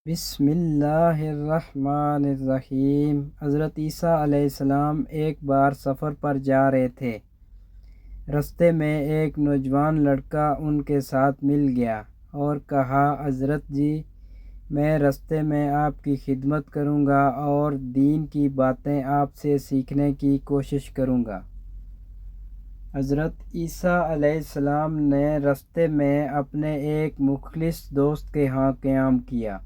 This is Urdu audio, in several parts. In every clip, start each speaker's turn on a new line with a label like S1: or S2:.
S1: بسم اللہ الرحمن الرحیم۔ حضرت عیسیٰ علیہ السلام ایک بار سفر پر جا رہے تھے۔ رستے میں ایک نوجوان لڑکا ان کے ساتھ مل گیا اور کہا، حضرت جی، میں رستے میں آپ کی خدمت کروں گا اور دین کی باتیں آپ سے سیکھنے کی کوشش کروں گا۔ حضرت عیسیٰ علیہ السلام نے رستے میں اپنے ایک مخلص دوست کے ہاں قیام کیا۔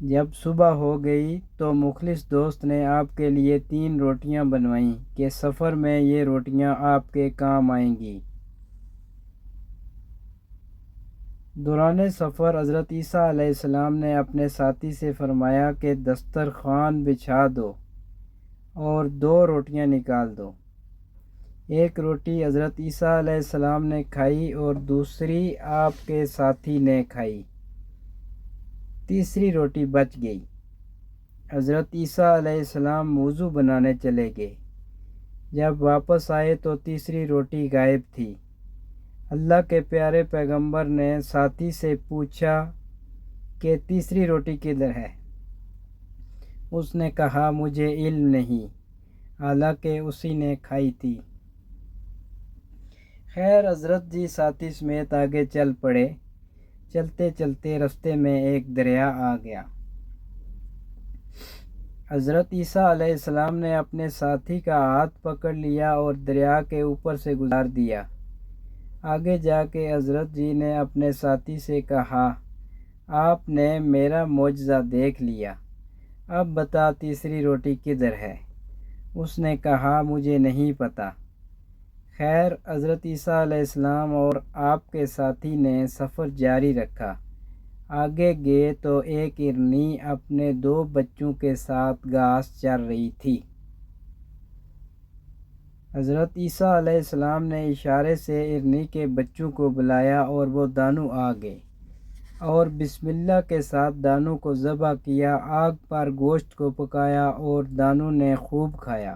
S1: جب صبح ہو گئی تو مخلص دوست نے آپ کے لیے 3 روٹیاں بنوائیں کہ سفر میں یہ روٹیاں آپ کے کام آئیں گی۔ دوران سفر حضرت عیسیٰ علیہ السلام نے اپنے ساتھی سے فرمایا کہ دسترخوان بچھا دو اور 2 روٹیاں نکال دو۔ ایک روٹی حضرت عیسیٰ علیہ السلام نے کھائی اور دوسری آپ کے ساتھی نے کھائی۔ تیسری روٹی بچ گئی۔ حضرت عیسیٰ علیہ السلام وضو بنانے چلے گئے۔ جب واپس آئے تو تیسری روٹی غائب تھی۔ اللہ کے پیارے پیغمبر نے ساتھی سے پوچھا کہ تیسری روٹی کدھر ہے؟ اس نے کہا، مجھے علم نہیں، حالانکہ اسی نے کھائی تھی۔ خیر، حضرت جی ساتھی سمیت آگے چل پڑے۔ چلتے چلتے رستے میں ایک دریا آ گیا۔ حضرت عیسیٰ علیہ السلام نے اپنے ساتھی کا ہاتھ پکڑ لیا اور دریا کے اوپر سے گزار دیا۔ آگے جا کے حضرت جی نے اپنے ساتھی سے کہا، آپ نے میرا معجزہ دیکھ لیا، اب بتا تیسری روٹی کدھر ہے؟ اس نے کہا، مجھے نہیں پتہ۔ خیر، حضرت عیسیٰ علیہ السلام اور آپ کے ساتھی نے سفر جاری رکھا۔ آگے گئے تو ایک ہرنی اپنے 2 بچوں کے ساتھ گھاس چر رہی تھی۔ حضرت عیسیٰ علیہ السلام نے اشارے سے ہرنی کے بچوں کو بلایا اور وہ دانوں آ گئے اور بسم اللہ کے ساتھ دانوں کو ذبح کیا، آگ پر گوشت کو پکایا اور دانوں نے خوب کھایا۔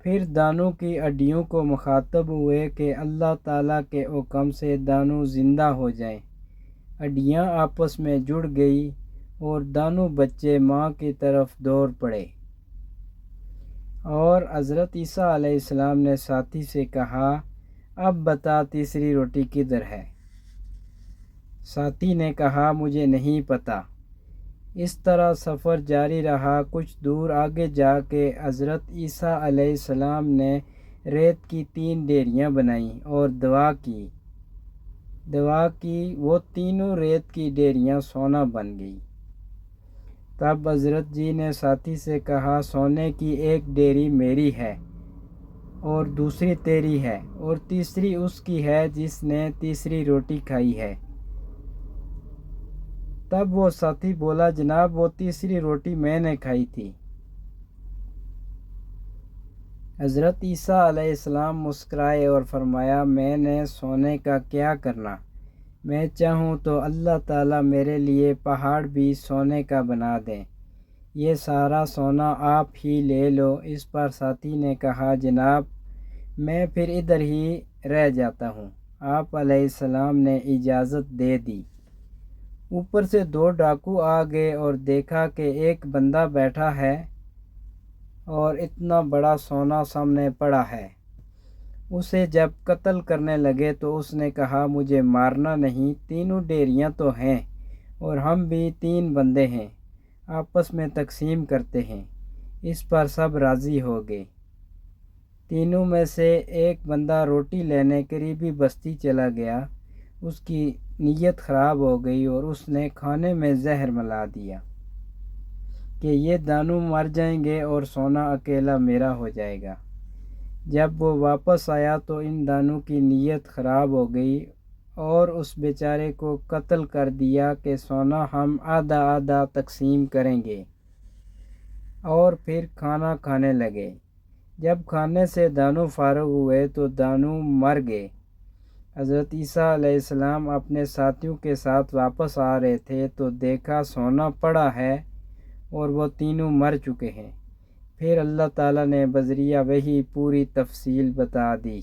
S1: پھر دانوں کی ہڈیوں کو مخاطب ہوئے کہ اللہ تعالیٰ کے حکم سے دانوں زندہ ہو جائیں۔ ہڈیاں آپس میں جڑ گئی اور دانوں بچے ماں کی طرف دوڑ پڑے۔ اور حضرت عیسیٰ علیہ السلام نے ساتھی سے کہا، اب بتا تیسری روٹی کدھر ہے؟ ساتھی نے کہا، مجھے نہیں پتہ۔ اس طرح سفر جاری رہا۔ کچھ دور آگے جا کے حضرت عیسیٰ علیہ السلام نے ریت کی 3 ڈیریاں بنائیں اور دعا کی، وہ تینوں ریت کی ڈیریاں سونا بن گئی۔ تب حضرت جی نے ساتھی سے کہا، سونے کی ایک ڈیری میری ہے اور دوسری تیری ہے اور تیسری اس کی ہے جس نے تیسری روٹی کھائی ہے۔ تب وہ ساتھی بولا، جناب، وہ تیسری روٹی میں نے کھائی تھی۔ حضرت عیسیٰ علیہ السلام مسکرائے اور فرمایا، میں نے سونے کا کیا کرنا؟ میں چاہوں تو اللہ تعالیٰ میرے لیے پہاڑ بھی سونے کا بنا دیں، یہ سارا سونا آپ ہی لے لو۔ اس پر ساتھی نے کہا، جناب، میں پھر ادھر ہی رہ جاتا ہوں۔ آپ علیہ السلام نے اجازت دے دی۔ اوپر سے 2 ڈاکو آ گئے اور دیکھا کہ ایک بندہ بیٹھا ہے اور اتنا بڑا سونا سامنے پڑا ہے۔ اسے جب قتل کرنے لگے تو اس نے کہا، مجھے مارنا نہیں، تینوں ڈیریاں تو ہیں اور ہم بھی 3 بندے ہیں، آپس میں تقسیم کرتے ہیں۔ اس پر سب راضی ہو گئے۔ تینوں میں سے ایک بندہ روٹی لینے قریبی بستی چلا گیا۔ اس کی نیت خراب ہو گئی اور اس نے کھانے میں زہر ملا دیا کہ یہ دانوں مر جائیں گے اور سونا اکیلا میرا ہو جائے گا۔ جب وہ واپس آیا تو ان دانوں کی نیت خراب ہو گئی اور اس بیچارے کو قتل کر دیا کہ سونا ہم آدھا آدھا تقسیم کریں گے، اور پھر کھانا کھانے لگے۔ جب کھانے سے دانوں فارغ ہوئے تو دانوں مر گئے۔ حضرت عیسیٰ علیہ السلام اپنے ساتھیوں کے ساتھ واپس آ رہے تھے تو دیکھا سونا پڑا ہے اور وہ تینوں مر چکے ہیں۔ پھر اللہ تعالیٰ نے بذریعہ وحی پوری تفصیل بتا دی۔